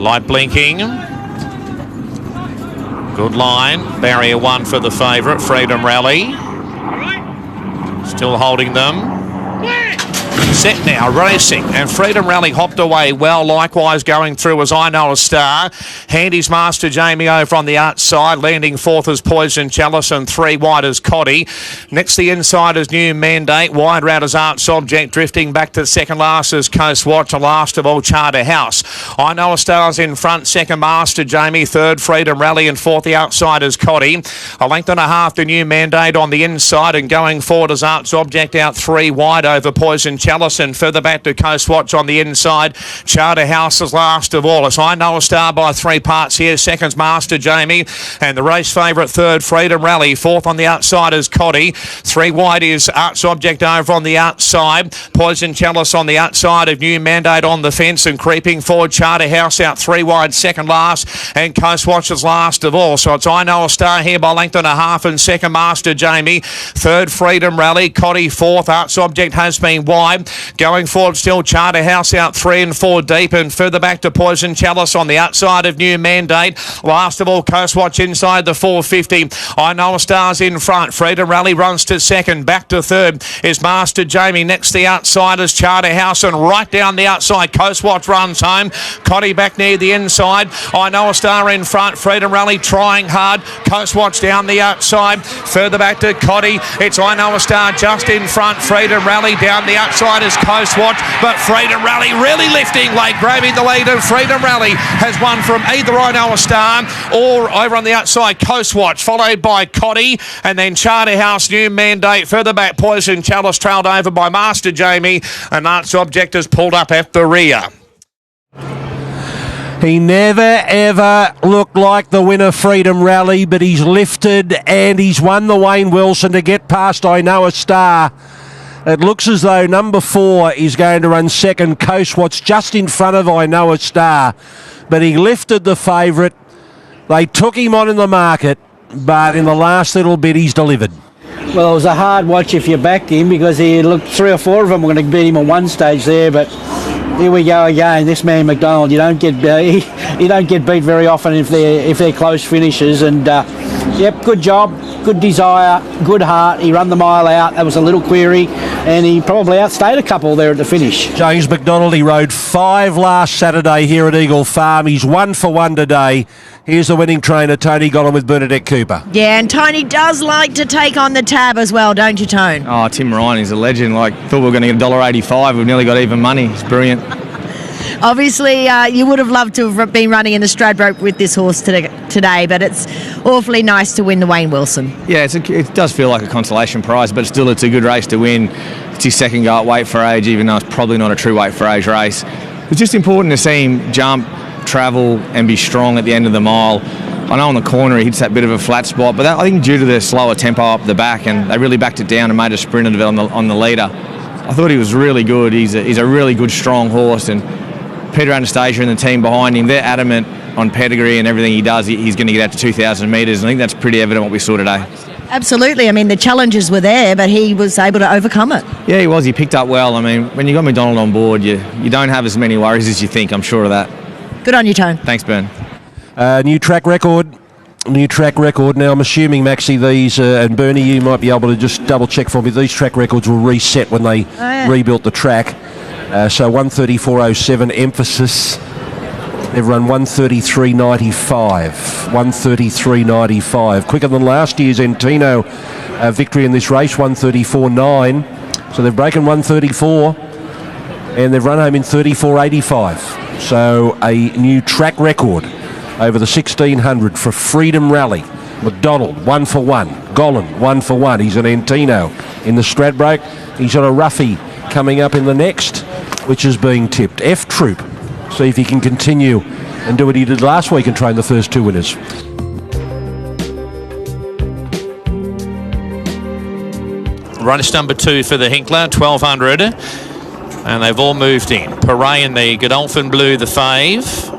Light blinking. Good line. Barrier 1 for the favourite, Freedom Rally. Still holding them. Set now, racing, and Freedom Rally hopped away well. Likewise going through as I Know a Star. Handy's Master Jamie over on the outside, landing fourth as Poison Chalice and 3 wide as Coddy. Next the inside is New Mandate, wide round as Arts Object, drifting back to second last as Coast Watch, and last of all Charter House. I Know a Star's in front, second Master Jamie, third Freedom Rally, and fourth the outside is Coddy. A length and a half the New Mandate on the inside, and going forward as Arts Object out 3 wide over Poison Chalice, and further back to Coast Watch on the inside. Charter House is last of all. As I Know a Star by 3 parts here. Second's Master Jamie, and the race favourite third Freedom Rally. Fourth on the outside is Coddy. 3 wide is Arts Object over on the outside. Poison Chalice on the outside of New Mandate on the fence, and creeping forward Charter House out 3 wide, second last, and Coast Watch is last of all. So it's I Know a Star here by length and a half, and second Master Jamie, third Freedom Rally, Coddy fourth. Arts Object has been wide. Going forward still Charter House out 3 and 4 deep, and further back to Poison Chalice on the outside of New Mandate. Last of all Coast Watch inside the 450. I Know a Star's in front. Freedom Rally runs to second. Back to third is Master Jamie. Next the outside is Charter House, and right down the outside Coast Watch runs home. Coddy back near the inside. I Know a Star in front. Freedom Rally trying hard. Coast Watch down the outside. Further back to Coddy. It's I Know a Star just in front. Freedom Rally down the outside is Coast Watch, but Freedom Rally really lifting late, grabbing the lead, and Freedom Rally has won from either I Know a Star or over on the outside Coast Watch, followed by Coddy, and then Charter House, New Mandate. Further back Poison Chalice trailed over by Master Jamie, and Arts Object has pulled up at the rear. He never ever looked like the winner, Freedom Rally, but he's lifted and he's won the Wayne Wilson to get past I Know a Star. It looks as though number 4 is going to run second, Coast Watch, just in front of I Know a Star. But he lifted the favourite. They took him on in the market, but in the last little bit he's delivered. Well, it was a hard watch if you backed him, because he looked 3 or 4 of them were going to beat him on one stage there, but here we go again. This man McDonald, you don't get beat very often if they're close finishes. And yep, good job, good desire, good heart. He run the mile out. That was a little query, and he probably outstayed a couple there at the finish. James McDonald, he rode 5 last Saturday here at Eagle Farm. He's 1 for 1 today. Here's the winning trainer, Tony, got on with Bernadette Cooper. Yeah, and Tony does like to take on the tab as well, don't you, Tone? Oh, Tim Ryan, he's a legend. Thought we were going to get $1.85. We've nearly got even money. It's brilliant. Obviously, you would have loved to have been running in the Stradbroke with this horse today, but it's awfully nice to win the Wayne Wilson. Yeah, it does feel like a consolation prize, but still it's a good race to win. It's his second go at weight for age, even though it's probably not a true weight for age race. It's just important to see him jump, travel and be strong at the end of the mile. I know on the corner he hits that bit of a flat spot, but I think due to the slower tempo up the back, and they really backed it down and made a sprint of it on the leader. I thought he was really good. He's a really good, strong horse, and Peter Anastasia and the team behind him, they're adamant on pedigree and everything he does. He's going to get out to 2,000 metres, and I think that's pretty evident what we saw today. Absolutely. I mean, the challenges were there, but he was able to overcome it. Yeah, he was. He picked up well. I mean, when you got McDonald on board, you don't have as many worries as you think. I'm sure of that. Good on you, Tone. Thanks, Ben. New track record. Now, I'm assuming, Maxie, these, and Bernie, you might be able to just double check for me, these track records will reset when they rebuilt the track. So 134.07 emphasis. They've run 133.95. 133.95. Quicker than last year's Entino victory in this race, 134.9. So they've broken 134 and they've run home in 34.85. So a new track record over the 1600 for Freedom Rally. McDonald, 1 for 1. Gollan, 1 for 1. He's an Entino in the Stradbroke. He's got a roughie coming up in the next, which is being tipped. F Troop. See if he can continue and do what he did last week and train the first 2 winners. Race number 2 for the Hinkler, 1200. And they've all moved in. Paray in the Godolphin Blue, the fave.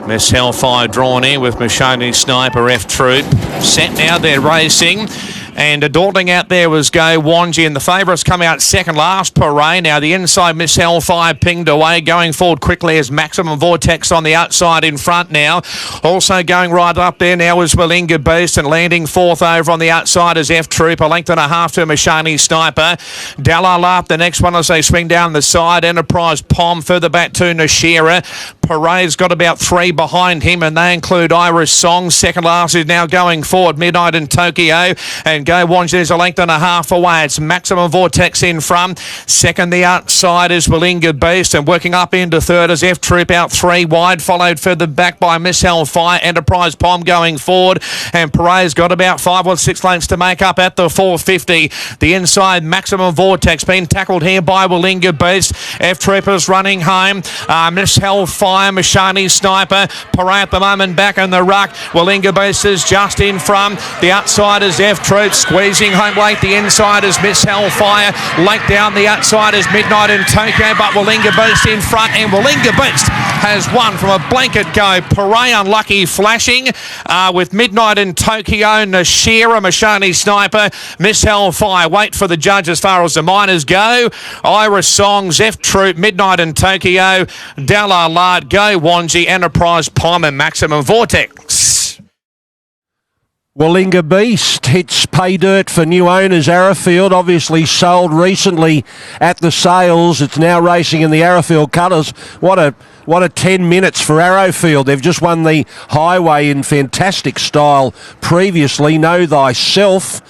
Miss Hellfire drawn in with Mashoni Sniper, F Troop. Set now, they're racing. And dawdling out there was Go Wanji, and the favourites come out second last, Parade. Now the inside Miss Hellfire pinged away. Going forward quickly as Maximum Vortex on the outside in front now. Also going right up there now is Willinga Beast, and landing fourth over on the outside is F Troop. A length and a half to Mashani Sniper. Dalalap, the next one as they swing down the side. Enterprise Pom further back to Nashira. Parade's got about three behind him, and they include Irish Song. Second last is now going forward. Midnight in Tokyo, and Go Wanji, there's a length and a half away. It's Maximum Vortex in front. Second, the outside is Willinga Beast, and working up into third is F Troop out three wide, followed further back by Miss Hellfire. Enterprise Pom going forward, and Parade's got about 5 or 6 lengths to make up at the 450. The inside Maximum Vortex being tackled here by Willinga Beast. F Troopers running home. Miss Hellfire, Mashani Sniper. Parade at the moment back in the ruck. Willinga Beast is just in front. The outside is F Troop squeezing home late. The inside is Miss Hellfire. Late down the outside is Midnight in Tokyo, but Willinga Beast in front, and Willinga Beast has won from a blanket go. Parade unlucky flashing with Midnight in Tokyo, Nashira, Mashani Sniper, Miss Hellfire. Wait for the judge as far as the minors go. Irish Songs, F Troop, Midnight in Tokyo, Dalalard, Go Wanji, Enterprise Pom, and Maximum Vortex. Willinga Beast hits pay dirt for new owners. Arrowfield obviously sold recently at the sales. It's now racing in the Arrowfield colours. What a 10 minutes for Arrowfield. They've just won the highway in fantastic style previously. Know Thyself.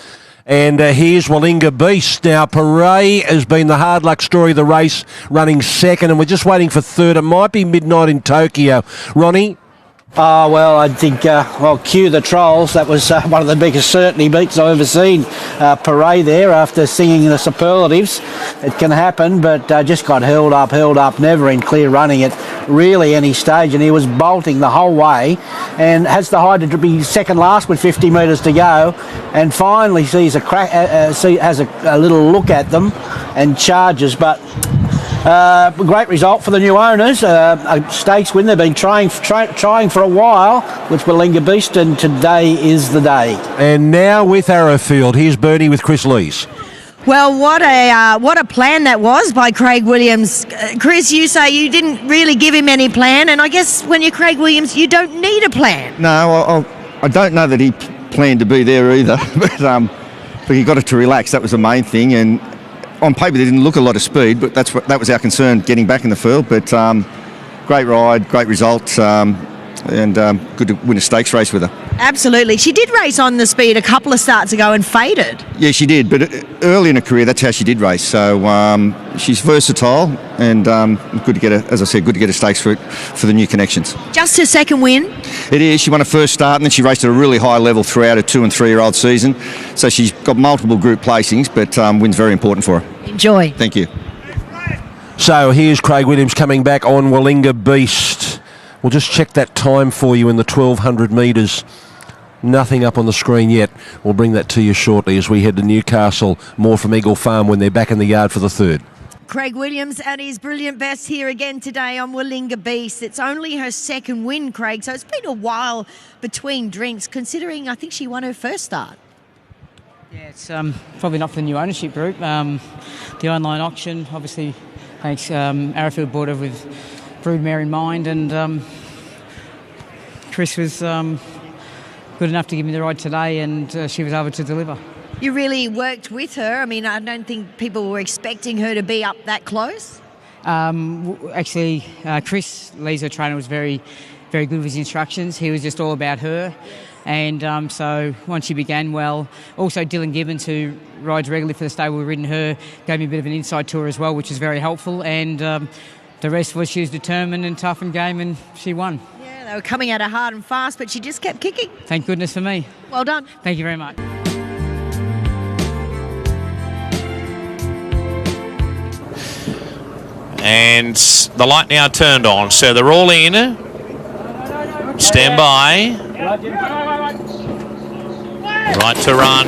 And here's Willinga Beast. Now, Parade has been the hard luck story of the race, running second, and we're just waiting for third. It might be Midnight in Tokyo. Ronnie? Well, I think, cue the trolls. That was one of the biggest certainty beats I've ever seen. Parade there after singing the superlatives. It can happen, but just got held up, never in clear running at really any stage, and he was bolting the whole way and has the height to be second last with 50 metres to go, and finally sees a crack, has a little look at them and charges, but great result for the new owners. A stakes win. They've been trying for a while with Willinga Beast, and today is the day. And now with Arrowfield, here's Bernie with Chris Lees. Well, what a plan that was by Craig Williams. Chris, you say you didn't really give him any plan, and I guess when you're Craig Williams, you don't need a plan. No, I don't know that he planned to be there either, but he got it to relax. That was the main thing, and on paper, there didn't look a lot of speed, but that was our concern, getting back in the field. But great ride, great result, and good to win a stakes race with her. Absolutely. She did race on the speed a couple of starts ago and faded. Yeah, she did, but early in her career, that's how she did race. So she's versatile, and good to get a stakes for the new connections. Just her second win? It is. She won her first start, and then she raced at a really high level throughout her 2- and 3-year-old season. So she's got multiple group placings, but win's very important for her. Enjoy. Thank you. So here's Craig Williams coming back on Willinga Beast. We'll just check that time for you in the 1200 metres. Nothing up on the screen yet. We'll bring that to you shortly as we head to Newcastle. More from Eagle Farm when they're back in the yard for the third. Craig Williams at his brilliant best here again today on Willinga Beast. It's only her second win, Craig, so it's been a while between drinks, considering I think she won her first start. Yeah, it's probably not for the new ownership group. The online auction, obviously, thanks. Arrowfield bought her with broodmare in mind, and Chris was good enough to give me the ride today, and she was able to deliver. You really worked with her. I mean, I don't think people were expecting her to be up that close. Actually, Chris Lee's her trainer, was very, very good with his instructions. He was just all about her. And so once she began well, also Dylan Gibbons, who rides regularly for the stable, ridden her, gave me a bit of an inside tour as well, which was very helpful. And the rest was she was determined and tough in game, and she won. Yeah, they were coming at her hard and fast, but she just kept kicking. Thank goodness for me. Well done. Thank you very much. And the light now turned on, so they're all in. Stand by. Right to run.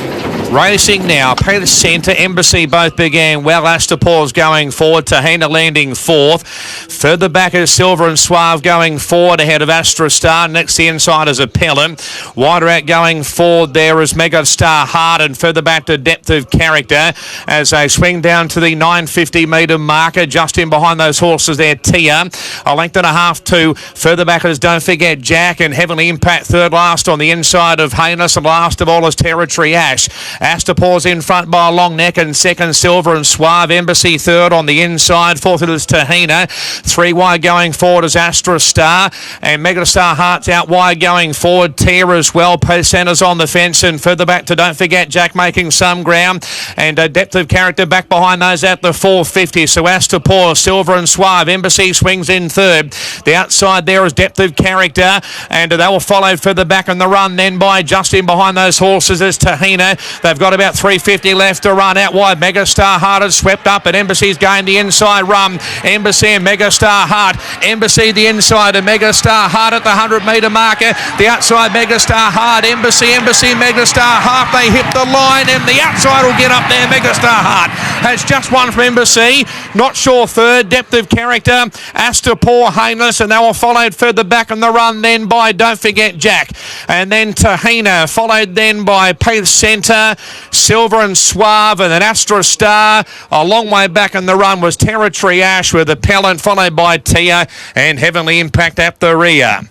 Racing now, Peter Centre, Embassy both began well. Astapaw's going forward, Tahina landing fourth. Further back is Silver and Suave going forward ahead of Astra Star. Next the inside is Appellant. Wider out going forward there is Mega Star Hard, and further back to Depth of Character as they swing down to the 950 metre marker. Just in behind those horses there, Tia. A length and a half to further back is Don't Forget Jack, and Heavenly Impact third last on the inside of Heinous, and last of all is Territory Ash. Astapaw's in front by a long neck, and second Silver and Suave. Embassy third on the inside. Fourth it is Tahina. 3 wide going forward is Astra Star, and Megastar Heart's out wide going forward. Tia as well. Post centres on the fence, and further back to Don't Forget Jack making some ground, and Depth of Character back behind those at the 450. So Astapaw, Silver and Suave. Embassy swings in third. The outside there is Depth of Character, and they will follow further back on the run then by just in behind those horses is Tahina. They've got about 350 left to run. Out wide, Megastar Heart has swept up, and Embassy's going the inside run. Embassy and Megastar Heart. Embassy the inside, and Megastar Heart at the 100 metre marker. The outside, Megastar Heart. Embassy, Megastar Heart. They hit the line, and the outside will get up there. Megastar Heart has just won from Embassy. Not sure third. Depth of Character. Astapaw, Heinous, and they were followed further back on the run then by Don't Forget Jack. And then Tahina, followed then by Pace Centre, Silver and Suave, and then Astra Star. A long way back in the run was Territory Ash with Appellant, followed by Tia and Heavenly Impact at the rear.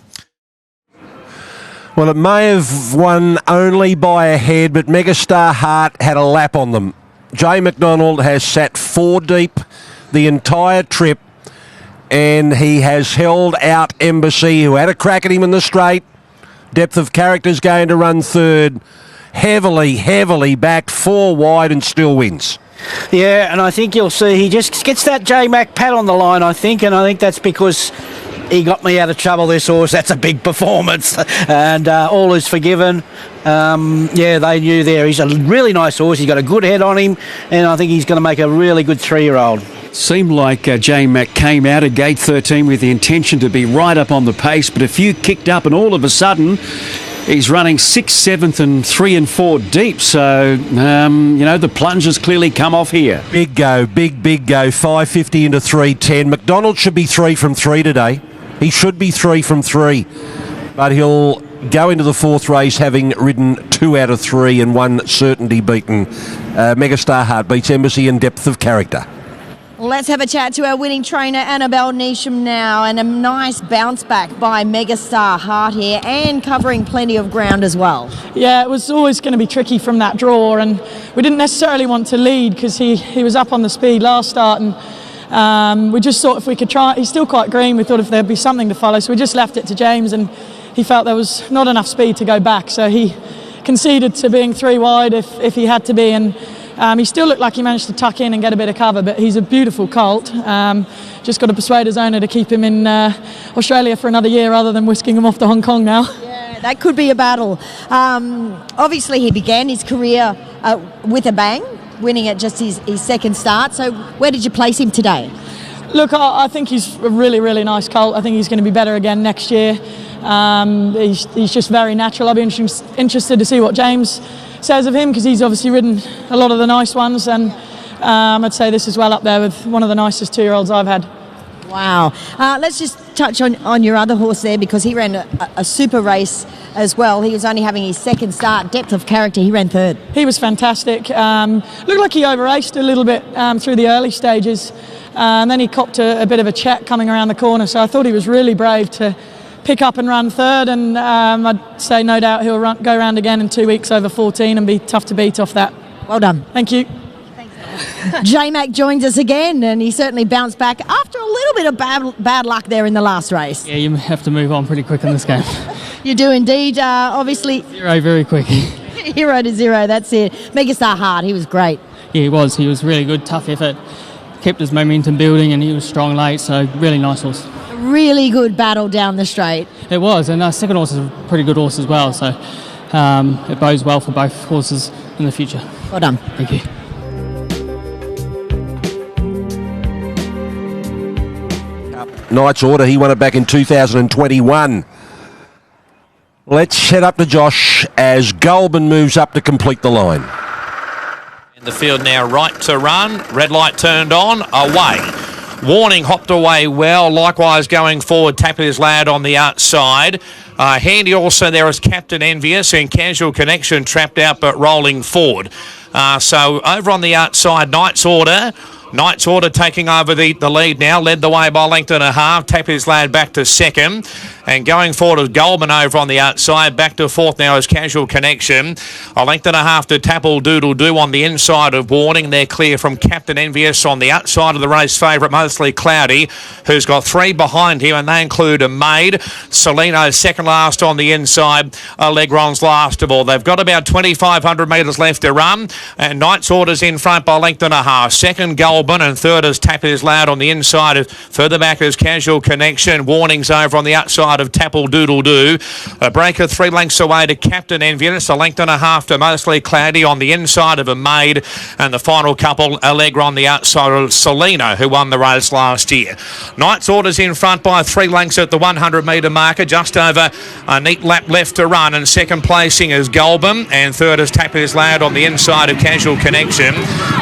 Well, it may have won only by a head, but Megastar Heart had a lap on them. Jay McDonald has sat 4 deep the entire trip, and he has held out Embassy, who had a crack at him in the straight. Depth of Character's going to run third. Heavily backed 4 wide and still wins. Yeah, and I think you'll see he just gets that J-Mac pat on the line, I think, and I think that's because he got me out of trouble, this horse. That's a big performance, and all is forgiven. Yeah, they knew there. He's a really nice horse. He's got a good head on him, and I think he's going to make a really good 3-year-old. Seemed like J-Mac came out of gate 13 with the intention to be right up on the pace, but a few kicked up, and all of a sudden he's running 6th, 7th and 3 and 4 deep. So, the plunge has clearly come off here. Big go. 550 into 310. McDonald should be 3 from 3 today. He should be 3 from 3. But he'll go into the 4th race having ridden 2 out of 3 and 1 certainty beaten. Megastar Heart beats Embassy and Depth of Character. Let's have a chat to our winning trainer, Annabelle Neesham, now, and a nice bounce back by Megastar Heart here, and covering plenty of ground as well. Yeah, it was always going to be tricky from that draw, and we didn't necessarily want to lead because he was up on the speed last start, and we just thought if we could try. He's still quite green. We thought if there'd be something to follow, so we just left it to James, and he felt there was not enough speed to go back, so he conceded to being 3 wide if he had to be, and he still looked like he managed to tuck in and get a bit of cover, but he's a beautiful colt. Just got to persuade his owner to keep him in Australia for another year rather than whisking him off to Hong Kong now. Yeah, that could be a battle. Obviously, he began his career with a bang, winning at just his 2nd start. So where did you place him today? Look, I think he's a really, really nice colt. I think he's going to be better again next year. He's just very natural. I'll be interested to see what James says of him, because he's obviously ridden a lot of the nice ones, and I'd say this is well up there with one of the nicest 2-year-olds I've had. Wow. Let's just touch on your other horse there, because he ran a super race as well. He was only having his 2nd start. Depth of Character, he ran 3rd. He was fantastic. Looked like he over-raced a little bit through the early stages, and then he copped a bit of a check coming around the corner, so I thought he was really brave to pick up and run 3rd, and I'd say no doubt he'll go round again in 2 weeks over 14 and be tough to beat off that. Well done. Thank you. J-Mac joins us again, and he certainly bounced back after a little bit of bad luck there in the last race. Yeah, you have to move on pretty quick in this game. You do indeed. Obviously, 0 very quick. 0 to 0, that's it. Megastar Hard, he was great. Yeah, he was really good, tough effort, kept his momentum building, and he was strong late, so really nice horse. A really good battle down the straight. It was, and our second horse is a pretty good horse as well, so it bodes well for both horses in the future. Well done. Thank you. Knight's Order, he won it back in 2021. Let's head up to Josh as Goulburn moves up to complete the line. In the field now, right to run. Red light turned on. Away. Warning hopped away well. Likewise going forward, tapping his lad on the outside. Handy also there is Captain Envious and Casual Connection trapped out but rolling forward. So over on the outside, Knight's Order. Knight's Order taking over the lead now, led the way by a length and a half. Tap his lad back to second. And going forward is Goldman over on the outside. Back to fourth now is Casual Connection. A length and a half to Tapple Doodle Doo on the inside of Warning. They're clear from Captain Envious on the outside of the race favourite, Mostly Cloudy, who's got three behind him, and they include a Maid. Salino second last on the inside. Allegron's last of all. They've got about 2,500 metres left to run. And Knight's Order's in front by a length and a half. Second, Goldman, and third is Tap His Loud on the inside. Further back is Casual Connection. Warning's over on the outside of Tapple Doodle Doo. A breaker 3 lengths away to Captain Envious. A length and a half to Mostly Cloudy on the inside of a Maid. And the final couple, Allegra on the outside of Salino, who won the race last year. Knight's Order's in front by 3 lengths at the 100 metre marker. Just over a neat lap left to run. And second placing is Goldman. And third is Tap His Loud on the inside of Casual Connection.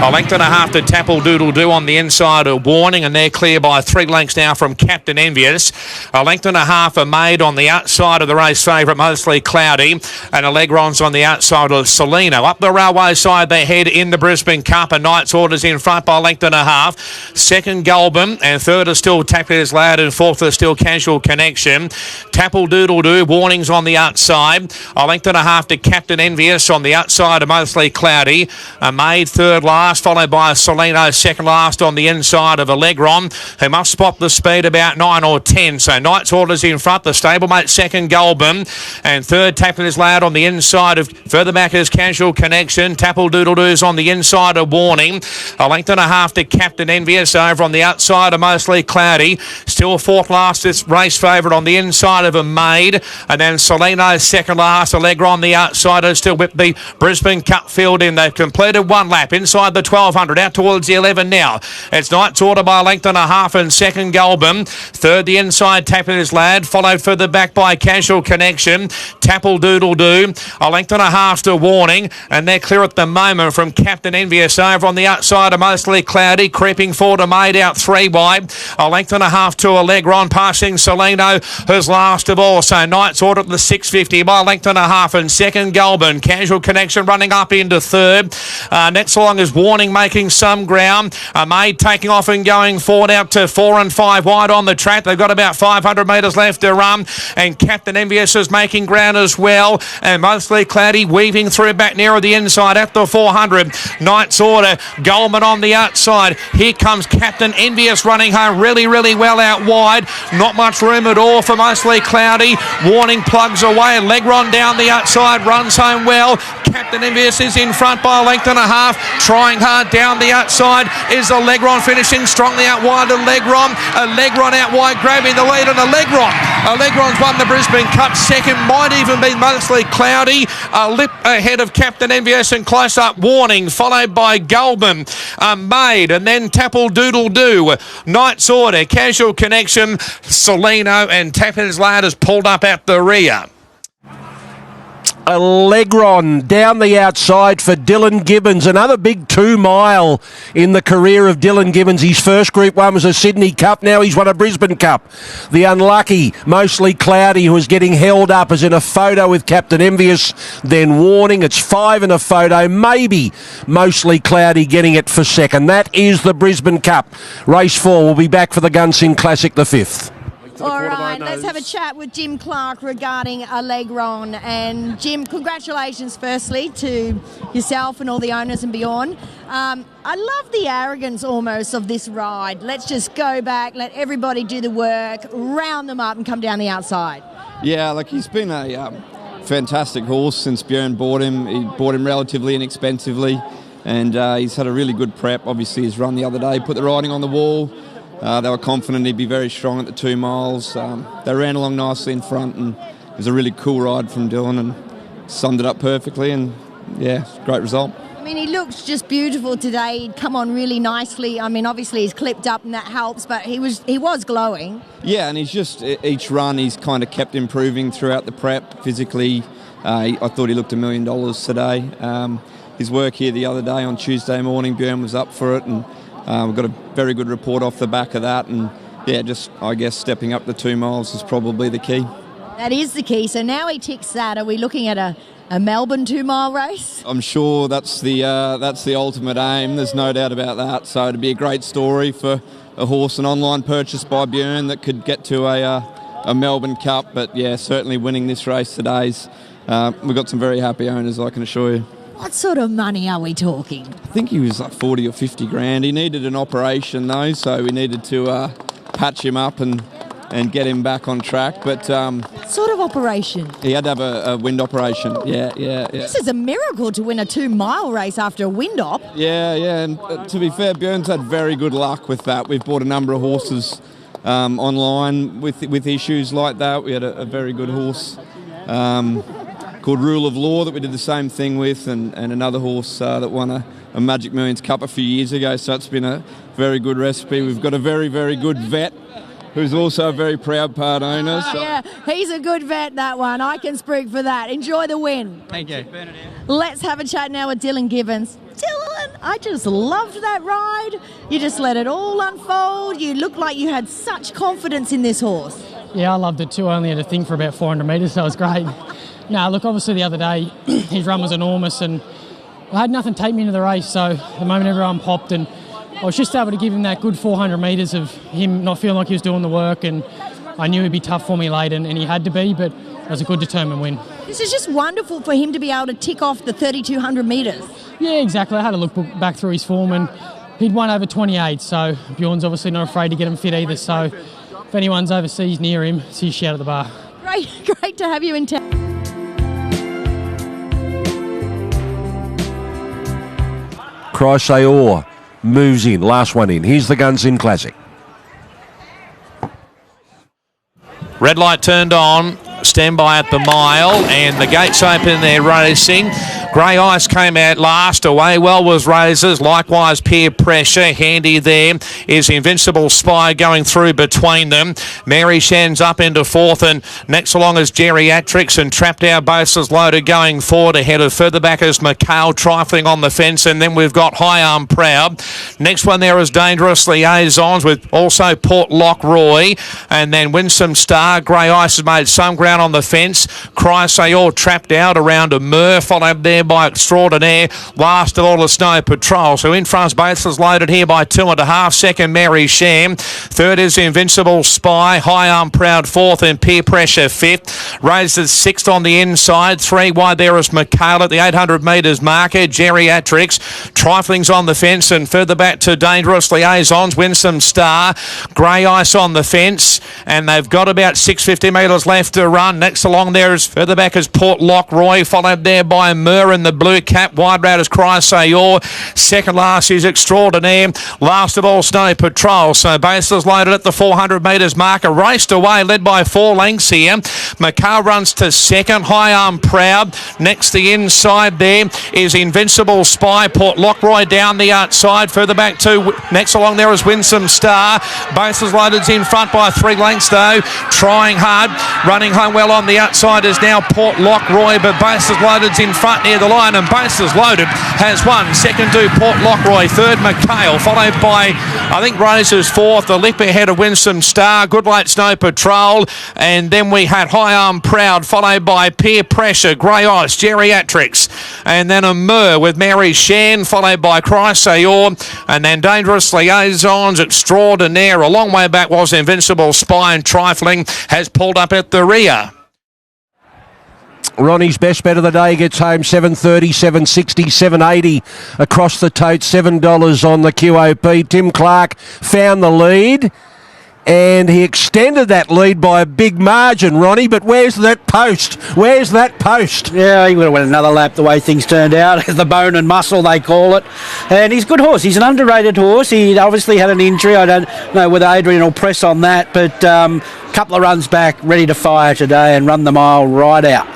A length and a half to Tapple Doodle Doo on the inside of Warning. And they're clear by 3 lengths now from Captain Envious. A length and a half are made on the outside of the race favourite, Mostly Cloudy. And Allegron's on the outside of Salino. Up the railway side they head in the Brisbane Cup. And Knight's Order's in front by a length and a half. Second, Goldman. And third is still Tap His Loud. And fourth is still Casual Connection. Tapple Doodle Doo. Warning's on the outside. A length and a half to Captain Envious on the outside of Mostly Cloudy. A Maid third last, followed by a Salino second last on the inside of Allegron, who must spot the speed about 9 or 10. So Knight's Order's in front. The stablemate second, Goldman. And third, Tapping His Loud on the inside of, further back is Casual Connection. Tapple Doodle Doo's on the inside of Warning. A length and a half to Captain Envious over on the outside of Mostly Cloudy. Still fourth last, this race favourite on the inside of a Maid. And then Salino second last. Allegra on the outside has still whipped the Brisbane Cup field in. They've completed one lap inside the 1200, out towards the 11 now. It's Knight's Order by a length and a half, and second, Goldman. Third, the inside, Tapping His Lad, followed further back by Casual Connection. Tapple Doodle Doo, a length and a half to Warning, and they're clear at the moment from Captain Envious over on the outside of Mostly Cloudy, creeping forward to Maid out 3 wide. A length and a half to Allegron, passing Salino, who's last of all. So Knight's Order at the 650 by a length and a half, and second, Goldman. Casual Connection running up into third. Next along is Warning making some ground. Maid taking off and going forward out to 4 and 5 wide on the track. They've got about 500 metres left to run, and Captain Envious is making ground as well, and Mostly Cloudy weaving through back nearer the inside at the 400. Knight's Order, Goldman on the outside. Here comes Captain Envious running home really well out wide. Not much room at all for Mostly Cloudy. Warning plugs away. Legron down the outside, runs home well. Captain Envious is in front by a length and a half. Trying hard down the outside is Allegron, finishing strongly out wide. Allegron out wide, grabbing the lead, and Allegron's won the Brisbane Cup. Second might even be Mostly Cloudy. A lip ahead of Captain Envious, and close up Warning, followed by Goldman, Maid, and then Tapple Doodle Doo. Knight's Order, Casual Connection, Salino, and Tapper's Lad has pulled up at the rear. Allegron down the outside for Dylan Gibbons. Another big 2 mile in the career of Dylan Gibbons. His first Group 1 was a Sydney Cup. Now he's won a Brisbane Cup. The unlucky, Mostly Cloudy, who is getting held up, is in a photo with Captain Envious. Then Warning. It's 5 in a photo. Maybe Mostly Cloudy getting it for second. That is the Brisbane Cup. Race 4 will be back for the Gunsyng Classic the 5th. All right, let's have a chat with Jim Clark regarding Allegron. And Jim, congratulations firstly to yourself and all the owners and beyond. I love the arrogance almost of this ride. Let's just go back, let everybody do the work, round them up and come down the outside. Yeah, like he's been a fantastic horse since Björn bought him. He bought him relatively inexpensively, and he's had a really good prep. Obviously his run the other day put the riding on the wall. They were confident he'd be very strong at the 2 miles. They ran along nicely in front, and it was a really cool ride from Dylan and summed it up perfectly, and yeah, great result. I mean, he looks just beautiful today. He'd come on really nicely. I mean, obviously he's clipped up and that helps, but he was glowing. Yeah, and he's just, each run he's kind of kept improving throughout the prep physically. I thought he looked $1 million today. his work here the other day on Tuesday morning. Björn was up for it, and we've got a very good report off the back of that. And yeah, just I guess stepping up the 2 miles is probably the key. That is the key. So now he ticks that. Are we looking at a Melbourne 2-mile race? I'm sure that's the ultimate aim. There's no doubt about that. So it'd be a great story for a horse, an online purchase by Björn that could get to a Melbourne Cup. But yeah, certainly winning this race today's. We've got some very happy owners, I can assure you. What sort of money are we talking? I think he was like 40 or 50 grand. He needed an operation though, so we needed to patch him up and get him back on track. But what sort of operation? He had to have a wind operation. Yeah. This is a miracle to win a 2-mile race after a wind op. Yeah. And to be fair, Björn's had very good luck with that. We've bought a number of horses online with issues like that. We had a very good horse called Rule of Law that we did the same thing with, and another horse that won a Magic Millions Cup a few years ago. So it's been a very good recipe. We've got a very, very good vet who's also a very proud part owner. So. Yeah, he's a good vet, that one. I can speak for that. Enjoy the win. Thank you. Let's have a chat now with Dylan Gibbons. Dylan, I just loved that ride. You just let it all unfold. You looked like you had such confidence in this horse. Yeah, I loved it too. I only had to think for about 400 metres, so it was great. No, look, obviously the other day his run was enormous and I had nothing take me into the race, so the moment everyone popped and I was just able to give him that good 400 metres of him not feeling like he was doing the work, and I knew he'd be tough for me late, and he had to be, but it was a good determined win. This is just wonderful for him to be able to tick off the 3,200 metres. Yeah, exactly. I had a look back through his form and he'd won over 28, so Bjorn's obviously not afraid to get him fit either, so if anyone's overseas near him, it's his shout at the bar. Great to have you in town. Chrysaor moves in, last one in. Here's the Guns In Classic. Red light turned on. Stand by at the mile, and the gates open. They're racing. Grey Ice came out last. Away well was Razors. Likewise, Peer Pressure. Handy there is Invincible Spy going through between them. Mary Shan's up into fourth, and next along is Geriatrics, and Trapped Our Bases Loaded going forward ahead of further back is McHale trifling on the fence, and then we've got High Arm Proud. Next one there is Dangerous Liaisons with also Port Lockroy, and then Winsome Star. Grey Ice has made some ground on the fence. Chrysaor Trapped Out around a Mur, followed there by Extraordinaire. Last of all, the Snow Patrol. So in front, Bases Loaded here by 2.5. Second, Mary Sham. Third is Invincible Spy. High Arm Proud fourth, and Peer Pressure fifth. Razors sixth on the inside. 3 wide there is McHale at the 800 metres marker. Geriatrics. Trifling's on the fence, and further back to Dangerous Liaisons. Winsome Star. Grey Ice on the fence, and they've got about 650 metres left to run. Next along there is further back is Port Lockroy, followed there by Mur in the blue cap. Wide route is Chrysaor. Second last is Extraordinaire. Last of all, Snow Patrol. So Bases Loaded at the 400 metres marker. Raced away, led by 4 lengths here. McCarr runs to second. High Arm Proud. Next the inside there is Invincible Spy. Port Lockroy down the outside. Further back to next along there is Winsome Star. Bases Loaded's in front by 3 lengths though. Trying hard. Running home well on the outside is now Port Lockroy, but Bases Loaded's in front near the line, and Bases Loaded has won. Second to Port Lockroy, third McHale, followed by I think Razors fourth, the lip ahead of Winsome Star, Good Light Snow Patrol, and then we had High Arm Proud, followed by Peer Pressure, Grey Ice, Geriatrics, and then a Mur with Mary Shan, followed by Chrysaor, and then Dangerous Liaisons, Extraordinaire. A long way back was Invincible Spy, and Trifling has pulled up at the rear. Ronnie's best bet of the day gets home, 7.30, 7.60, 7.80 across the tote, $7 on the QOP. Tim Clark found the lead, and he extended that lead by a big margin, Ronnie, but where's that post? Where's that post? Yeah, he would have went another lap the way things turned out. The bone and muscle, they call it. And he's a good horse. He's an underrated horse. He obviously had an injury. I don't know whether Adrian will press on that, but a couple of runs back, ready to fire today and run the mile right out.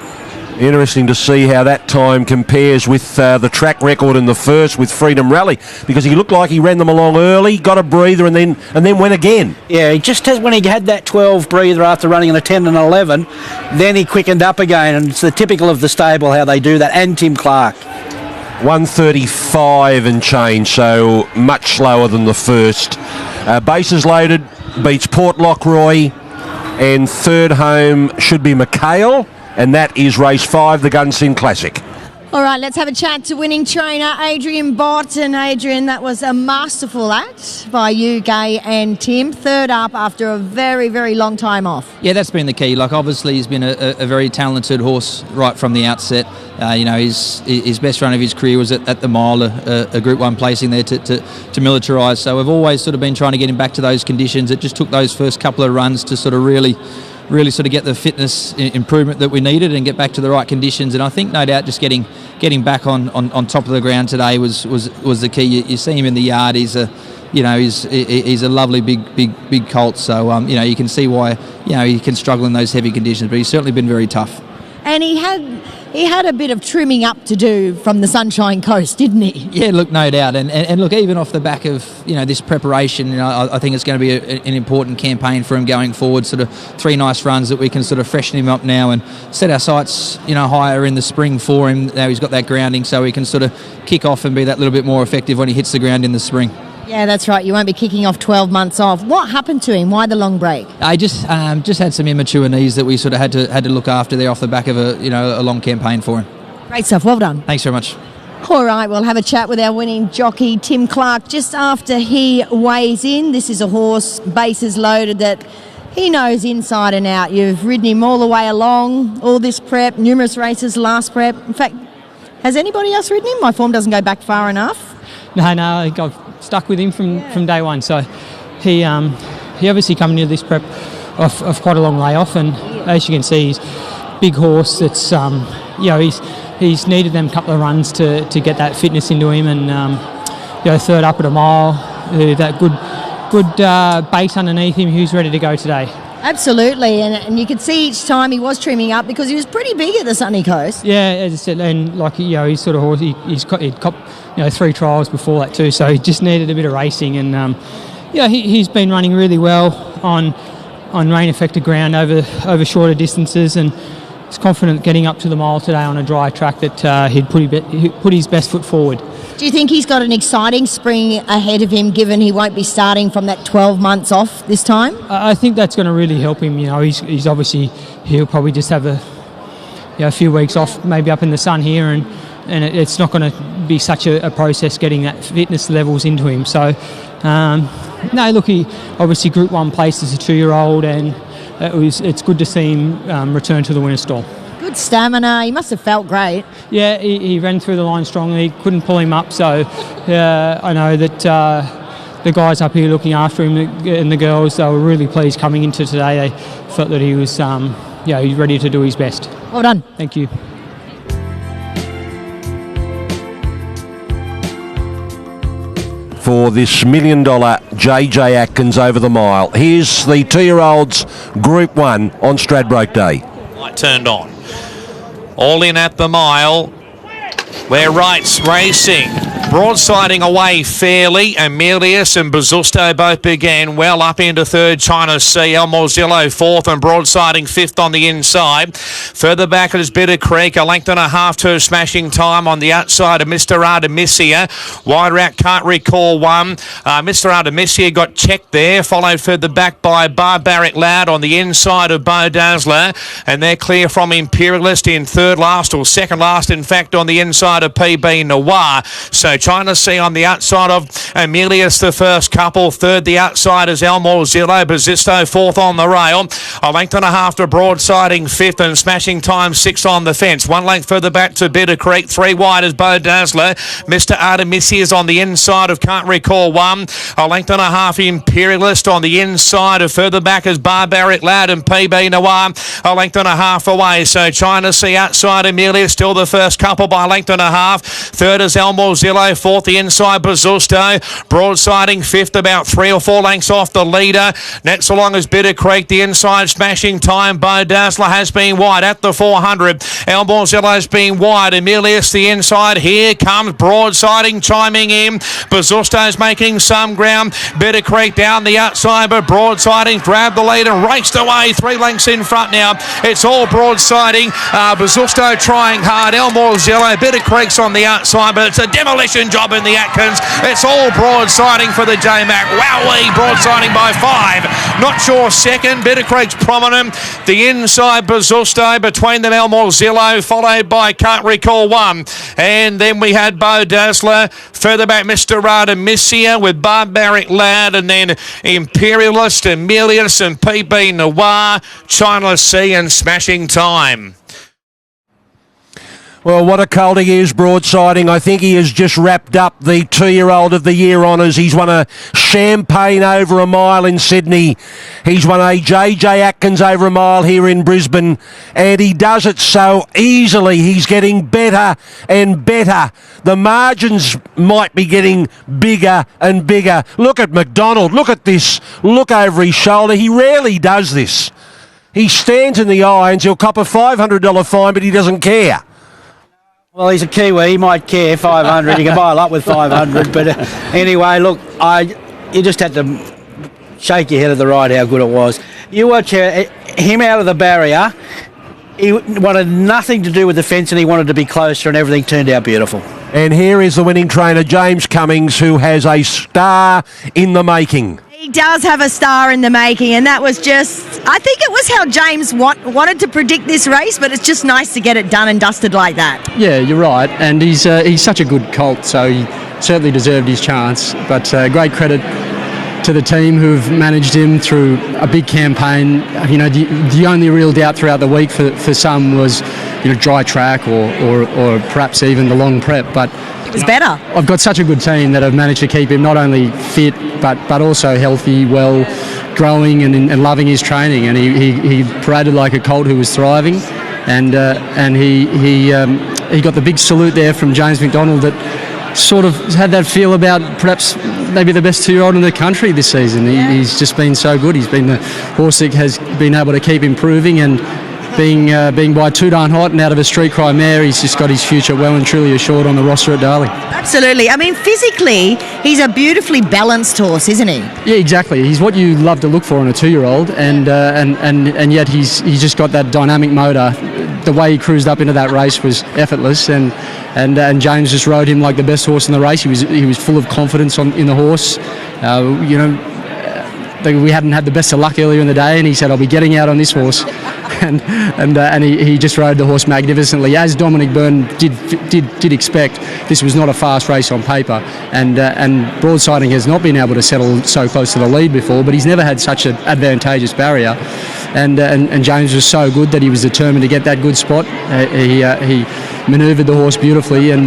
Interesting to see how that time compares with the track record in the first with Freedom Rally, because he looked like he ran them along early, got a breather, and then went again. Yeah, he just has, when he had that 12 breather after running in a 10 and 11, then he quickened up again, and it's the typical of the stable how they do that, and Tim Clark. 135 and change, so much slower than the first. Bases loaded, beats Port Lockroy, and third home should be McHale, and that is race 5, the Gunsynd Classic. All right, let's have a chat to winning trainer Adrian Bott. And Adrian, that was a masterful act by you, Gay and Tim. Third up after a very, very long time off. Yeah, that's been the key. Like, obviously, he's been a very talented horse right from the outset. His best run of his career was at the mile, a Group 1 placing there to militarise. So we've always sort of been trying to get him back to those conditions. It just took those first couple of runs to sort of really sort of get the fitness improvement that we needed and get back to the right conditions. And I think, no doubt, just getting back on top of the ground today was the key. You see him in the yard. He's a lovely big colt. So you can see why he can struggle in those heavy conditions. But he's certainly been very tough. And he had a bit of trimming up to do from the Sunshine Coast, didn't he? Yeah, look, no doubt. And look, even off the back of this preparation, I think it's going to be an important campaign for him going forward. Sort of 3 nice runs that we can sort of freshen him up now and set our sights higher in the spring for him. Now he's got that grounding, so he can sort of kick off and be that little bit more effective when he hits the ground in the spring. Yeah, that's right. You won't be kicking off 12 months off. What happened to him? Why the long break? I just had some immature knees that we sort of had to look after there off the back of a long campaign for him. Great stuff. Well done. Thanks very much. All right, we'll have a chat with our winning jockey, Tim Clark, just after he weighs in. This is a horse, bases loaded, that he knows inside and out. You've ridden him all the way along, all this prep, numerous races, last prep. In fact, has anybody else ridden him? My form doesn't go back far enough. No, I've stuck with him from day one. So he obviously coming into this prep off quite a long layoff, and as you can see, he's a big horse. That's he's needed them couple of runs to get that fitness into him, and third up at a mile, that good base underneath him. He's ready to go today. Absolutely, and you could see each time he was trimming up because he was pretty big at the Sunny Coast. Yeah, as I said, and he's sort of horse. He'd copped 3 trials before that too, so he just needed a bit of racing, and he's been running really well on rain affected ground over shorter distances, and he's confident getting up to the mile today on a dry track that he'd put his best foot forward. Do you think he's got an exciting spring ahead of him, given he won't be starting from that 12 months off this time? I think that's going to really help him. He's obviously, he'll probably just have a few weeks off, maybe up in the sun here, and it's not going to be such a process getting that fitness levels into him. So, he obviously Group 1 placed as a 2-year-old, and it's good to see him return to the winner's stall. Good stamina. He must have felt great. Yeah, he ran through the line strongly. Couldn't pull him up, so I know that the guys up here looking after him and the girls, they were really pleased coming into today. They felt that he was he's ready to do his best. Well done. Thank you. For this $1 million JJ Atkins over the mile. Here's the 2-year-olds Group 1 on Stradbroke Day. Light turned on. All in at the mile. We're racing. Broadsiding away fairly. Amelius and Bazusto both began well up into third. China Sea, El Morzillo fourth, and broadsiding fifth on the inside. Further back is Bitter Creek, a length and a half to a smashing time on the outside of Mr. Artemisia. Wider out, Can't Recall one. Mr. Artemisia got checked there, followed further back by Barbaric Loud on the inside of Beau Dazzler, and they're clear from Imperialist in third last, or second last in fact, on the inside of PB Noir. So China Sea on the outside of Amelius, the first couple. Third, the outside is El Morzillo. Bazisto fourth on the rail. A length and a half to broadsiding fifth, and smashing time sixth on the fence. 1 length further back to Bitter Creek. 3 wide is Beau Dazzler. Mr. Artemisia is on the inside of Can't Recall one. A length and a half Imperialist on the inside of further back is Barbaric Loud and PB Noir. A length and a half away. So China Sea outside Amelius, still the first couple by a length and a half. Third is El Morzillo. Zillo, fourth the inside Bazusto. Broadsiding fifth, about 3 or 4 lengths off the leader. Next along is Bitter Creek, the inside smashing time. Bo Dazzler has been wide at the 400. Elmore Zillo's been wide. Emilius the inside. Here comes Broadsiding chiming in. Bazusto's making some ground. Bitter Creek down the outside, but Broadsiding grabbed the lead and raced away 3 lengths in front now. It's all Broadsiding. Bazusto trying hard. Elmore Zillo, Bitter Creek's on the outside, but it's a demolition job in the Atkins. It's all Broadsiding for the J-Mac. Wowee, Broadsiding by 5. Not sure second. Bitter Creek's prominent. The inside Bazusto, between them Elmore Zillo, followed by Can't Recall 1. And then we had Bo Dazzler. Further back, Mr. Artemisia with Barbaric Lad, and then Imperialist, Emilius and PB Noir, China Sea and Smashing Time. Well, what a colt he is, Broadsiding. I think he has just wrapped up the 2-year-old of the year honours. He's won a Champagne over a mile in Sydney. He's won a JJ Atkins over a mile here in Brisbane. And he does it so easily. He's getting better and better. The margins might be getting bigger and bigger. Look at McDonald. Look at this. Look over his shoulder. He rarely does this. He stands in the irons. He'll cop a $500 fine, but he doesn't care. Well, he's a Kiwi. He might care 500. You can buy a lot with 500. But anyway, look, you just had to shake your head at the right how good it was. You watch him out of the barrier. He wanted nothing to do with the fence and he wanted to be closer, and everything turned out beautiful. And here is the winning trainer, James Cummings, who has a star in the making. He does have a star in the making, and that was just, I think it was how James wanted to predict this race, but it's just nice to get it done and dusted like that. Yeah, you're right, and he's such a good colt, so he certainly deserved his chance, but great credit to the team who've managed him through a big campaign. You know, the only real doubt throughout the week for some was, you know, dry track or perhaps even the long prep, but it was better. I've got such a good team that have managed to keep him not only fit but also healthy, well, growing and loving his training. And he paraded like a colt who was thriving, and he got the big salute there from James McDonald that sort of had that feel about perhaps maybe the best 2-year-old in the country this season. He's just been so good. He's been the horse that has been able to keep improving, and being by too darn hot and out of a street cry mare, he's just got his future well and truly assured on the roster at Darling. Absolutely. I mean, physically, he's a beautifully balanced horse, isn't he? Yeah, exactly. He's what you love to look for in a 2-year-old, and yet he's just got that dynamic motor. The way he cruised up into that race was effortless, and James just rode him like the best horse in the race. He was full of confidence in the horse. You know, we hadn't had the best of luck earlier in the day, and he said, "I'll be getting out on this horse." And he just rode the horse magnificently, as Dominic Byrne did expect. This was not a fast race on paper, and Broadsiding has not been able to settle so close to the lead before, but he's never had such an advantageous barrier, and James was so good that he was determined to get that good spot. He manoeuvred the horse beautifully, and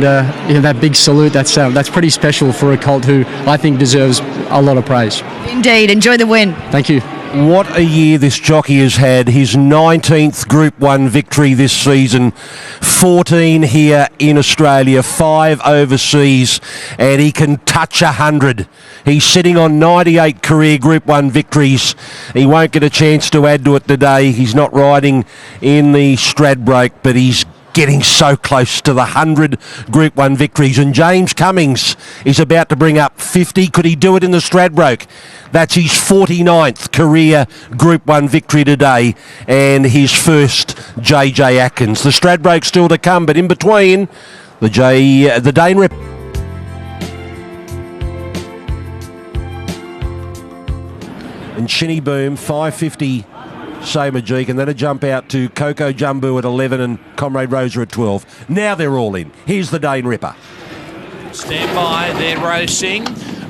you know, that big salute, that's pretty special for a colt who I think deserves a lot of praise. Indeed. Enjoy the win. Thank you. What a year this jockey has had. His 19th Group 1 victory this season, 14 here in Australia, 5 overseas, and he can touch 100. He's sitting on 98 career Group 1 victories. He won't get a chance to add to it today. He's not riding in the Stradbroke, but he's getting so close to the 100 Group 1 victories. And James Cummings is about to bring up 50. Could he do it in the Stradbroke? That's his 49th career Group 1 victory today, and his first JJ Atkins. The Stradbroke still to come, but in between, the Dane Rip. And Shinny Boom, 550 Sajmajeek, and then a jump out to Coco Jumbo at 11 and Comrade Rosa at 12. Now they're all in. Here's the Dane Ripper. Stand by, they're racing.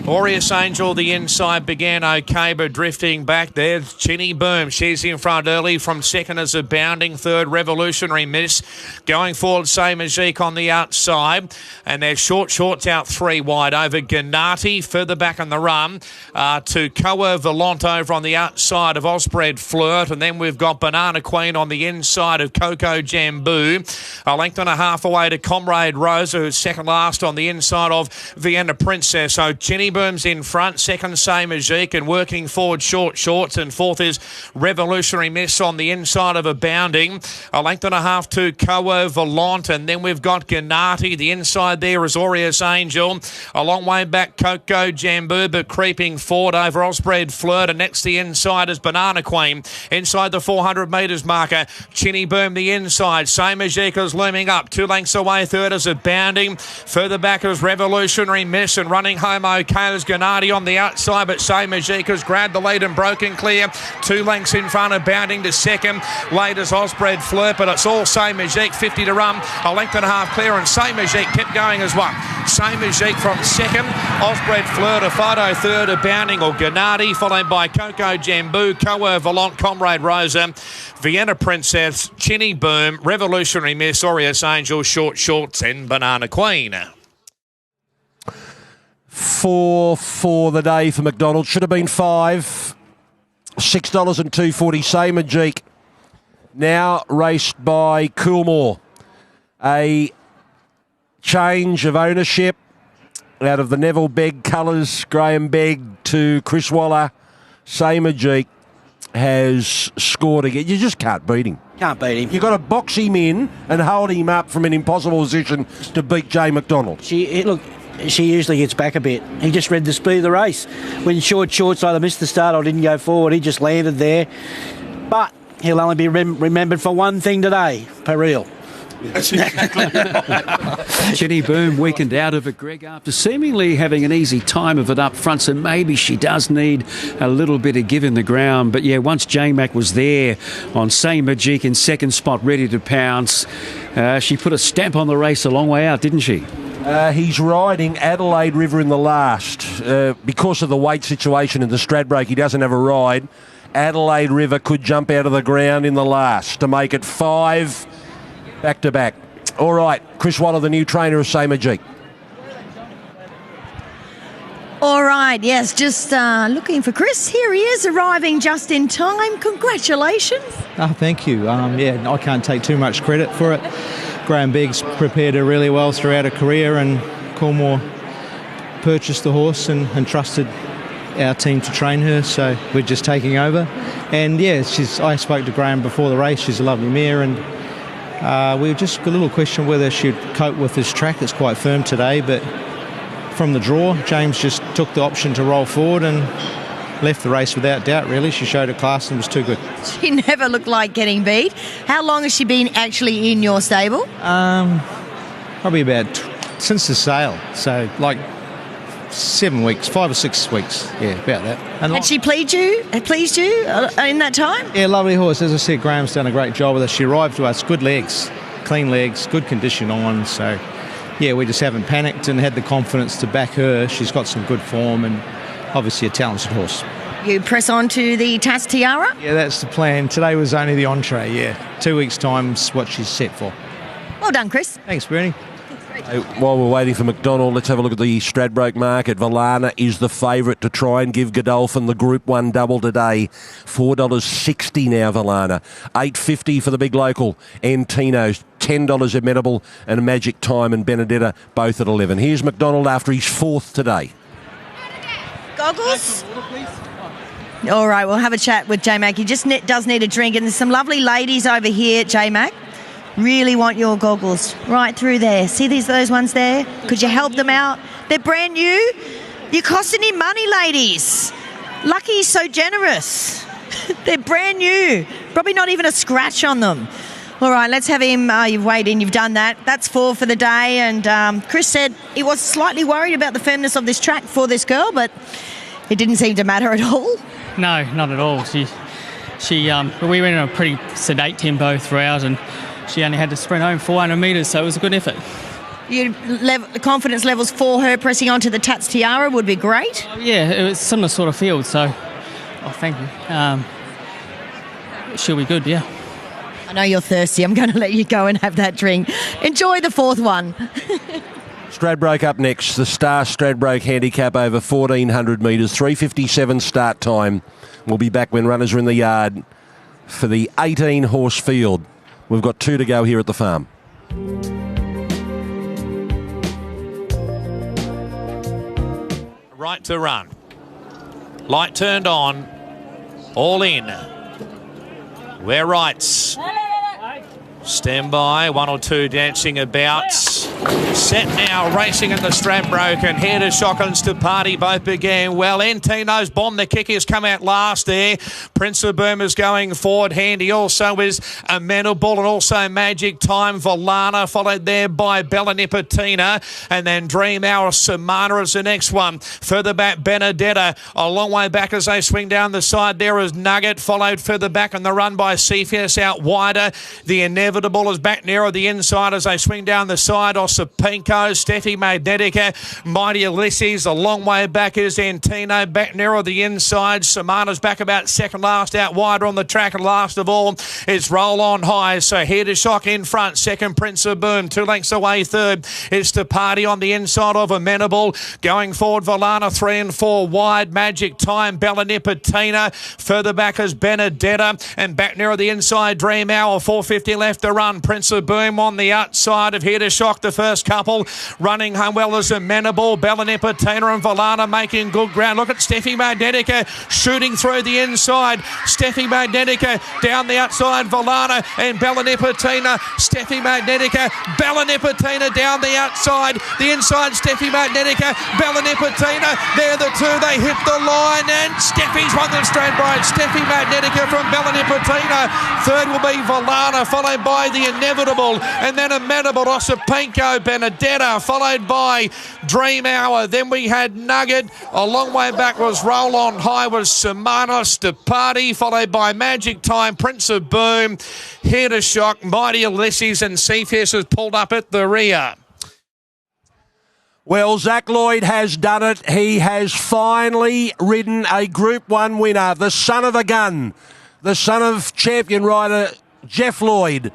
Aureus Angel, the inside, began okay, but drifting back. There's Chinny Boom. She's in front early. From second as a bounding. Third, Revolutionary Miss. Going forward, Say Magique on the outside. And there's shorts out 3 wide over Gennati. Further back on the run to Koa Volant over on the outside of Osbred Flirt. And then we've got Banana Queen on the inside of Coco Jambu. A length and a half away to Comrade Rosa, who's second last on the inside of Vienna Princess. So Chinny Boom's in front, second Say Magique, and working forward shorts, and fourth is Revolutionary Miss on the inside of a bounding. A length and a half to Koa Volant, and then we've got Gennati. The inside there is Aureus Angel. A long way back, Coco Jambu, but creeping forward over Osbred Flirt, and next the inside is Banana Queen. Inside the 400 metres marker, Chinny Boom the inside. Say Magique is looming up, 2 lengths away, third is a bounding. Further back is Revolutionary Miss, and running home okay is Gennati on the outside, but Say Magique has grabbed the lead and broken clear. 2 lengths in front of bounding to second. Late is Osbred Flirt, but it's all Say Magique, 50 to run. A length and a half clear, and Say Magique kept going as one. Say Magique from second. Osbred Flirt, a photo third, a bounding or Gennati, followed by Coco Jambu, Koa Volant, Comrade Rosa, Vienna Princess, Chinny Boom, Revolutionary Miss, Aureus Angel, shorts, and Banana Queen. 4 for the day for McDonald. Should have been 5. $6 and $2.40. Say Magique. Now raced by Coolmore. A change of ownership out of the Neville Begg colours, Graham Begg to Chris Waller. Say Magique has scored again. You just can't beat him. Can't beat him. You've got to box him in and hold him up from an impossible position to beat Jay McDonald. She usually gets back a bit. He just read the speed of the race. When shorts either missed the start or didn't go forward, he just landed there. But he'll only be remembered for one thing today, Peril. Chinny Boom weakened out of it, Greg, after seemingly having an easy time of it up front, so maybe she does need a little bit of give in the ground. But yeah, once J-Mac was there on Say Magique in second spot, ready to pounce, she put a stamp on the race a long way out, didn't she? He's riding Adelaide River in the last. Because of the weight situation in the Stradbroke, he doesn't have a ride. Adelaide River could jump out of the ground in the last to make it 5 back-to-back. All right, Chris Waller, the new trainer of Say Magique. All right, yes, just looking for Chris. Here he is, arriving just in time. Congratulations. Oh, thank you. I can't take too much credit for it. Graham Begg's prepared her really well throughout her career, and Coolmore purchased the horse and trusted our team to train her, so we're just taking over. And yeah, I spoke to Graham before the race. She's a lovely mare, and we were just a little question whether she'd cope with this track. It's quite firm today, but from the draw, James just took the option to roll forward and left the race without doubt, really. She showed her class and was too good. She never looked like getting beat. How long has she been actually in your stable? Probably about since the sale, so like 7 weeks, 5 or 6 weeks, yeah, about that. And had she pleased you in that time? Yeah, lovely horse. As I said, Graham's done a great job with her. She arrived to us, good legs, clean legs, good condition on, so yeah, we just haven't panicked and had the confidence to back her. She's got some good form and obviously a talented horse. You press on to the Tas Tiara? Yeah, that's the plan. Today was only the entree, yeah. 2 weeks' time's what she's set for. Well done, Chris. Thanks, Bernie. While we're waiting for McDonald, let's have a look at the Stradbroke market. Valana is the favourite to try and give Godolphin the Group 1 double today. $4.60 now, Valana. $8.50 for the big local. Antino's $10 at Medible, and Magic Time and Benedetta both at 11. Here's McDonald after his 4th today. Goggles? All right, we'll have a chat with J-Mac. He just does need a drink, and there's some lovely ladies over here, J-Mac. Really want your goggles right through there. See those ones there? Could you help them out? They're brand new. You're costing him money, ladies. Lucky's so generous. They're brand new. Probably not even a scratch on them. All right, let's have him. You've weighed in, you've done that. That's 4 for the day. And Chris said he was slightly worried about the firmness of this track for this girl, but it didn't seem to matter at all. No, not at all. We went in a pretty sedate tempo throughout, and she only had to sprint home 400 metres, so it was a good effort. confidence levels for her pressing on to the Tats Tiara would be great. Yeah, it was similar sort of field, so thank you. She'll be good, yeah. I know you're thirsty. I'm going to let you go and have that drink. Enjoy the fourth one. Stradbroke up next. The Star Stradbroke Handicap over 1,400 metres. 3:57 start time. We'll be back when runners are in the yard for the 18-horse field. We've got 2 to go here at the farm. Right to run. Light turned on. All in. We're rights. Stand by. 1 or 2 dancing about. Set now, racing in the Stradbroke, and here to Shockins to Party both began well. Entino's Bomb the Kick has come out last there. Prince of Boom is going forward. Handy also is Amenable, and also Magic Time Volana, followed there by Bella Nipotina, and then Dream Hour Samana is the next one. Further back, Benedetta. A long way back as they swing down the side. There is Nugget, followed further back on the run by Cepheus out wider. The Inevitable is back nearer the inside as they swing down the side. Osipinko, Steffi Magnetica, Mighty Ulysses. A long way back is Antino, back nearer the inside. Samana's back about second last out wider on the track, and last of all it's Roll On High. So here to Shock in front, second Prince of Boom, 2 lengths away third. It's to Party on the inside of Amenable. Going forward, Volana 3 and 4 wide. Magic Time, Bella Nipotina. Further back is Benedetta, and back nearer the inside Dream Hour. 4:50 left to run. Prince of Boom on the outside of here to Shock. The first couple running home well as Amenable. Bella Nipotina and Volana making good ground. Look at Steffi Magnetica shooting through the inside. Steffi Magnetica down the outside. Volana and Bella Nipotina. Steffi Magnetica. Bella Nipotina down the outside. The inside Steffi Magnetica. Bella Nipotina. They're the two. They hit the line, and Steffi's won the Stradbroke. Steffi Magnetica from Bella Nipotina. Third will be Volana, followed by the Inevitable, and then Amenable, Osipinko, Benedetta, followed by Dream Hour. Then we had Nugget. A long way back was Roll On High, was Semanos to Party, followed by Magic Time, Prince of Boom, here to Shock, Mighty Ulysses, and Cepheus has pulled up at the rear. Well, Zach Lloyd has done it. He has finally ridden a Group 1 winner, the son of a gun, the son of champion rider Jeff Lloyd.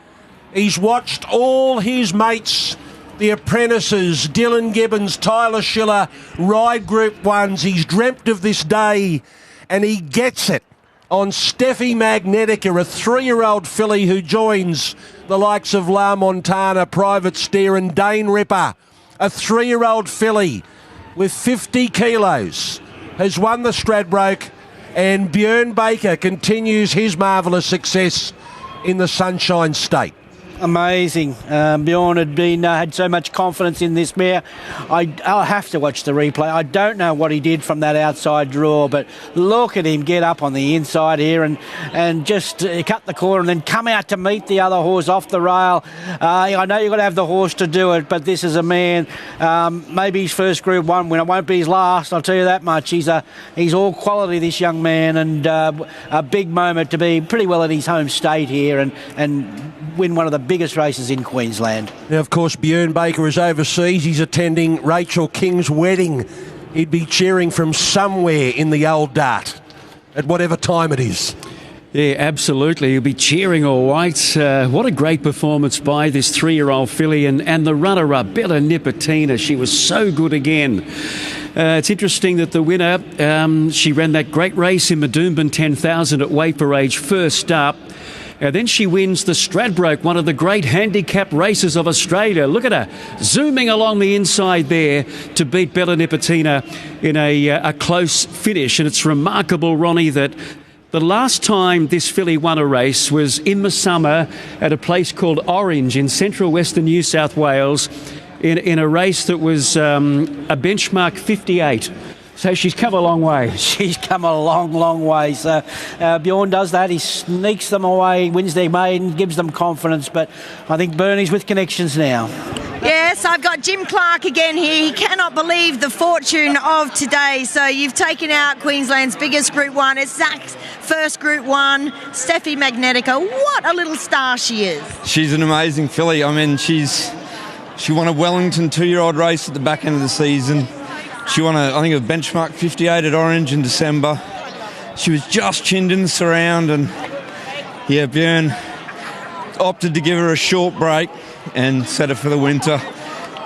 He's watched all his mates, the apprentices, Dylan Gibbons, Tyler Schiller, ride Group 1s. He's dreamt of this day, and he gets it on Steffi Magnetica, a 3-year-old filly who joins the likes of La Montana, Private Steer, and Dane Ripper. A 3-year-old filly with 50 kilos has won the Stradbroke, and Björn Baker continues his marvellous success in the Sunshine State. Amazing. Bjorn had so much confidence in this mare. I'll have to watch the replay. I don't know what he did from that outside draw, but look at him get up on the inside here and just cut the corner and then come out to meet the other horse off the rail. I know you've got to have the horse to do it, but this is a man, maybe his first Group 1 winner. It won't be his last, I'll tell you that much. He's all quality, this young man, and a big moment to be pretty well at his home state here and win one of the biggest races in Queensland. Now, of course, Björn Baker is overseas. He's attending Rachel King's wedding. He'd be cheering from somewhere in the old dart at whatever time it is. Yeah, absolutely. He'll be cheering all right. What a great performance by this 3-year-old filly and the runner-up, Bella Nipotina. She was so good again. It's interesting that the winner, she ran that great race in Madoomben 10,000 at weight for age first up. Then she wins the Stradbroke, one of the great handicap races of Australia. Look at her, zooming along the inside there to beat Bella Nipotina in a close finish. And it's remarkable, Ronnie, that the last time this filly won a race was in the summer at a place called Orange in central western New South Wales in a race that was a benchmark 58. So she's come a long way. She's come a long, long way. So Bjorn does that. He sneaks them away, wins their maiden, gives them confidence. But I think Bernie's with connections now. Yes, I've got Jim Clark again here. He cannot believe the fortune of today. So you've taken out Queensland's biggest Group 1. It's Zach's first Group 1. Steffi Magnetica. What a little star she is. She's an amazing filly. I mean, she's She won a Wellington 2-year-old race at the back end of the season. She won I think a benchmark 58 at Orange in December. She was just chinned in the surround, and yeah, Björn opted to give her a short break and set her for the winter.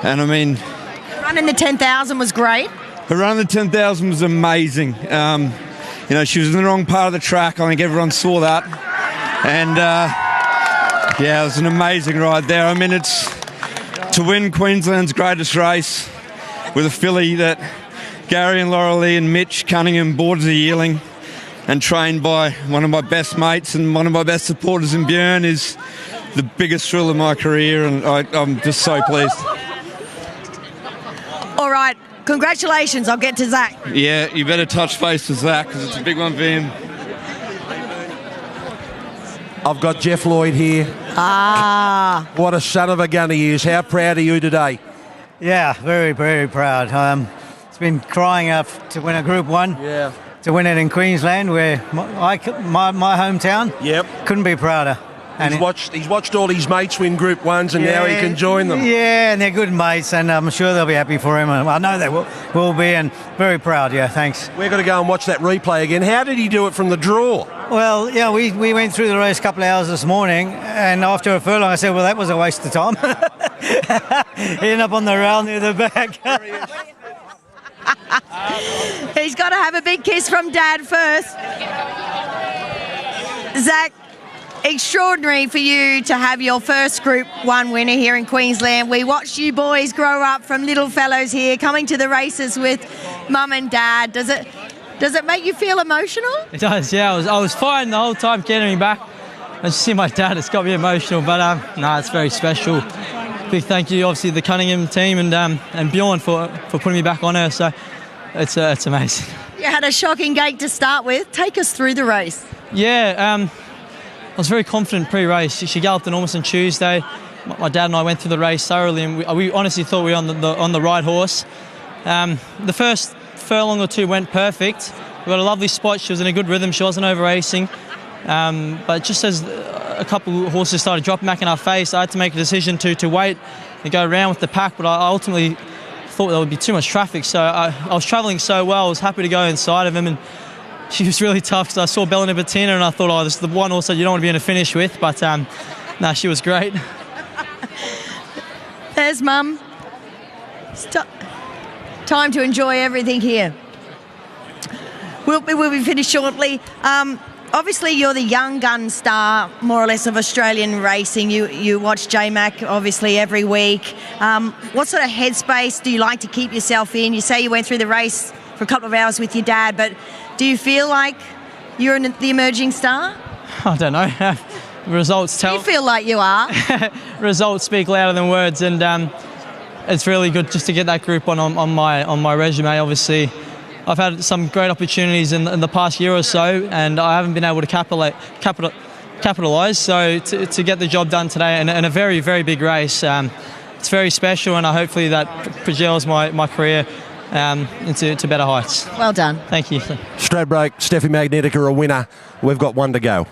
And I mean, Running the 10,000 was great. her run of the 10,000 was amazing. You know, she was in the wrong part of the track. I think everyone saw that. And yeah, it was an amazing ride there. I mean, it's to win Queensland's greatest race with a filly that Gary and Laura Lee and Mitch Cunningham bought as a yearling and trained by one of my best mates and one of my best supporters in Björn is the biggest thrill of my career, and I'm just so pleased. All right, congratulations. I'll get to Zach. Yeah, you better touch base with Zach because it's a big one for him. I've got Jeff Lloyd here. What a son of a gun he is. How proud are you today? Yeah, very, very proud. It's been crying out to win a Group 1. Yeah. To win it in Queensland, where my hometown. Yep. Couldn't be prouder. And He's watched all his mates win Group 1s, and now he can join them. Yeah, and they're good mates, and I'm sure they'll be happy for him. I know they will be, and very proud. Yeah, thanks. We're going to go and watch that replay again. How did he do it from the draw? Well, yeah, we went through the race a couple of hours this morning, and after a furlong, I said, well, that was a waste of time. He ended up on the rail near the back. He's got to have a big kiss from Dad first. Zach, extraordinary for you to have your first Group 1 winner here in Queensland. We watched you boys grow up from little fellows here, coming to the races with Mum and Dad. Does it make you feel emotional? It does, yeah. I was fine the whole time getting back. And to see my dad, it's got me emotional. But no, it's very special. Big thank you, obviously, the Cunningham team and Bjorn for putting me back on her. So it's amazing. You had a shocking gate to start with. Take us through the race. Yeah, I was very confident pre-race. She galloped enormous on Tuesday. My dad and I went through the race thoroughly, and we honestly thought we were on the right horse. The first furlong or two went perfect. We got a lovely spot. She was in a good rhythm. She wasn't over-racing. But just as a couple of horses started dropping back in our face, I had to make a decision to wait and go around with the pack. But I ultimately thought there would be too much traffic. So I was travelling so well. I was happy to go inside of him, and she was really tough because I saw Bellina Bettina and I thought, oh, this is the one horse that you don't want to be in a finish with. But no, she was great. There's Mum. Time to enjoy everything here. We'll be finished shortly. Obviously, you're the young gun star, more or less, of Australian racing. You watch J-Mac, obviously, every week. What sort of headspace do you like to keep yourself in? You say you went through the race for a couple of hours with your dad, but do you feel like you're the emerging star? I don't know. Results tell. You feel like you are. Results speak louder than words, and it's really good just to get that Group 1 on my resume. Obviously, I've had some great opportunities in the past year or so, and I haven't been able to capitalise. So to get the job done today in a very, very big race, it's very special, and hopefully that propels my career into better heights. Well done. Thank you. Stradbroke, Steffi Magnetica, a winner. We've got one to go.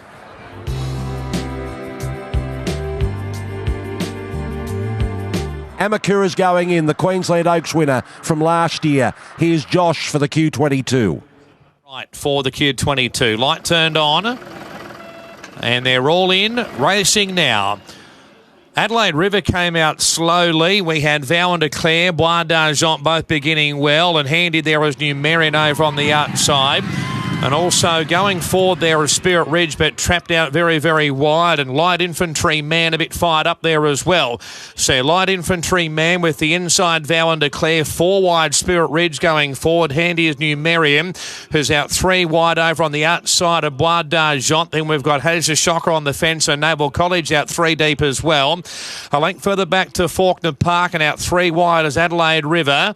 Amakura's going in, the Queensland Oaks winner from last year. Here's Josh for the Q22. Right, for the Q22. Light turned on. And they're all in, racing now. Adelaide River came out slowly. We had Vow and Declare, Bois d'Argent both beginning well, and handy there was New Marion over on the outside. And also going forward there is Spirit Ridge, but trapped out very, very wide. And Light Infantry Man a bit fired up there as well. So Light Infantry Man with the inside Vow and Declare. 4 wide Spirit Ridge going forward. Handy is New Marion, who's out 3 wide over on the outside of Bois d'Argent. Then we've got Hazer Shocker on the fence, and Naval College out 3 deep as well. A length further back to Faulkner Park, and out 3 wide is Adelaide River.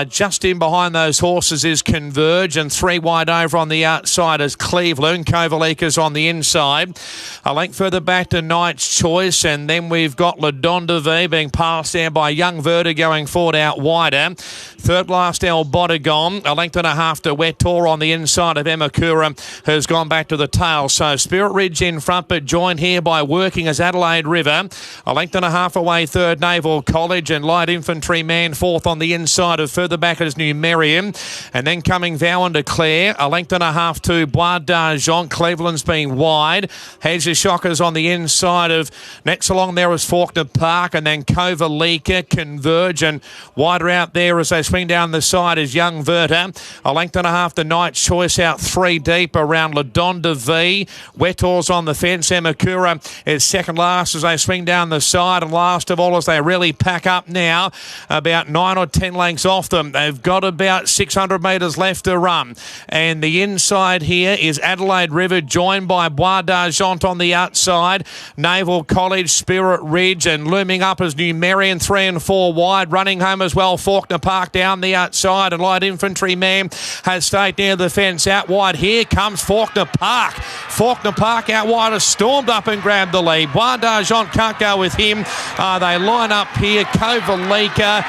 Just in behind those horses is Converge, and 3 wide over on on the outside as Cleveland. Kovalika's on the inside. A length further back to Knight's Choice, and then we've got La Donde V being passed there by Young Verta going forward out wider. Third last El Bodegon, a length and a half to Wet Tour on the inside of Emakura, has gone back to the tail. So Spirit Ridge in front, but joined here by Working as Adelaide River. A length and a half away, third Naval College, and Light Infantry Man fourth on the inside of further back as New Merriam. And then coming Vow and Declare, a length and a half to Bois d'Argent. Cleveland's been wide. Hedge of Shockers on the inside of, next along there is Faulkner Park, and then Kovalika, Converge, and wider out there as they swing down the side is Young Verta. A length and a half to Knight's Choice out three deep around La Donde V. Wetor's on the fence. Emakura is second last as they swing down the side, and last of all as they really pack up now, about 9 or 10 lengths off them. They've got about 600 metres left to run, and the inside here is Adelaide River, joined by Bois d'Argent on the outside, Naval College, Spirit Ridge, and looming up as New Marion 3 and 4 wide. Running home as well, Faulkner Park down the outside, and Light Infantry Man has stayed near the fence out wide. Here comes Faulkner Park. Faulkner Park out wide has stormed up and grabbed the lead. Bois d'Argent can't go with him. They line up here. Kovalika,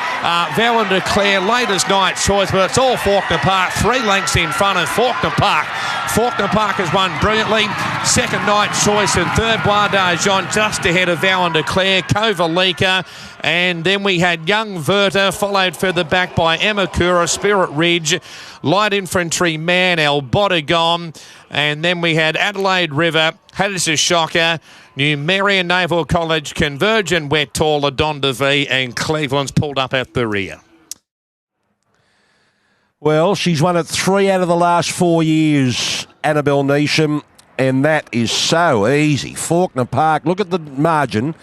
Vow and Declare, latest Knight's Choice, but it's all Faulkner Park. 3 lengths in front of Faulkner Park. Faulkner Park has won brilliantly. Second Knight's Choice, and third Bois d'Argent just ahead of Vow and Declare, Kovalika. And then we had Young Verta, followed further back by Emakura, Spirit Ridge, Light Infantry Man, El Bodegon. And then we had Adelaide River, Hadis a Shocker, New Marion, Naval College, Converge and Wet Tour, La Donde V, and Cleveland's pulled up at the rear. Well, she's won it 3 out of the last 4 years, Annabelle Neesham, and that is so easy. Faulkner Park, look at the margin.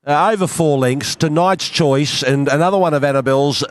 Over 4 lengths to Knight's Choice, and another one of Annabelle's